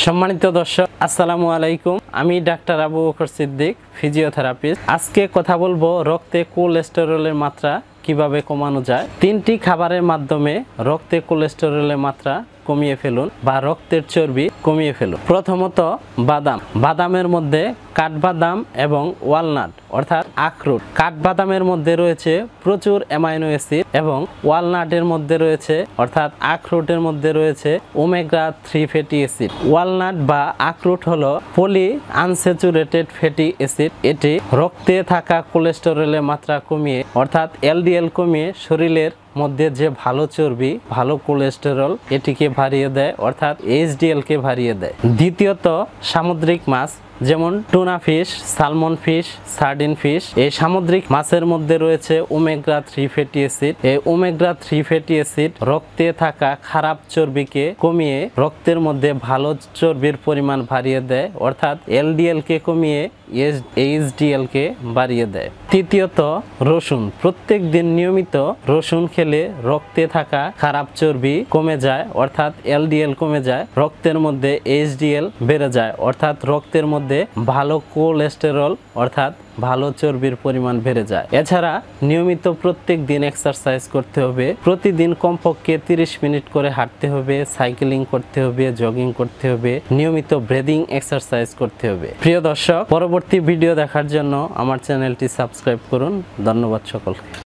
সম্মানিত দর্শক আসসালামু আলাইকুম। আমি ডাক্তার আবু বকর সিদ্দিক, ফিজিওথেরাপিস্ট। আজকে কথা বলবো রক্তে কোলেস্টেরলের মাত্রা কিভাবে কমানো যায়। 3টি খাবারের মাধ্যমে রক্তে কোলেস্টেরলের মাত্রা কমিয়ে ফেলুন বা রক্তের চর্বি কমিয়ে ফেলুন। প্রথমত বাদাম। বাদামের মধ্যে কাঠবাদাম এবং ওয়ালনাট অর্থাৎ আখরোট। কাঠবাদামের মধ্যে রয়েছে প্রচুর অ্যামাইনো অ্যাসিড এবং ওয়ালনাটের মধ্যে রয়েছে অর্থাৎ আখরোটের মধ্যে রয়েছে ওমেগা 3 ফ্যাটি অ্যাসিড। ওয়ালনাট বা আখরোট হলো পলি আনস্যাচুরেটেড ফ্যাটি অ্যাসিড। এটি রক্তে থাকা কোলেস্টেরলের মাত্রা কমিয়ে অর্থাৎ এলডিএল কমিয়ে শরীরের মধ্যে যে ভালো চর্বি, ভালো কোলেস্টেরল এটিকে বাড়িয়ে দেয় অর্থাৎ এইচডিএল কে বাড়িয়ে দেয়। দ্বিতীয়ত সামুদ্রিক মাছ যেমন tuna fish, salmon fish, sardine fish. এই সামুদ্রিক মাছের মধ্যে রয়েছে ওমেগা 3 ফ্যাটি অ্যাসিড। এই ওমেগা 3 ফ্যাটি অ্যাসিড রক্তে থাকা খারাপ চর্বিকে কমিয়ে রক্তের মধ্যে ভালো চর্বির পরিমাণ বাড়িয়ে দেয় অর্থাৎ এলডিএল কে কমিয়ে এইচডিএল কে বাড়িয়ে দেয়। তৃতীয়ত রসুন। প্রত্যেক দিন নিয়মিত রসুন খেলে রক্তে থাকা খারাপ চর্বি কমে যায় অর্থাৎ এলডিএল কমে যায়, রক্তের মধ্যে এইচডিএল বেড়ে যায় অর্থাৎ রক্তের মধ্যে ভালো কোলেস্টেরল অর্থাৎ ভালো চর্বির পরিমাণ বেড়ে যায়। এছাড়া নিয়মিত প্রত্যেক দিন এক্সারসাইজ করতে হবে। প্রতিদিন কমপক্ষে 30 মিনিট করে হাঁটতে হবে, সাইকেলিং করতে হবে, জগিং করতে হবে, নিয়মিত ব্রিদিং এক্সারসাইজ করতে হবে। প্রিয় দর্শক, পরবর্তী ভিডিও দেখার জন্য আমার চ্যানেলটি সাবস্ক্রাইব করুন। ধন্যবাদ সকলকে।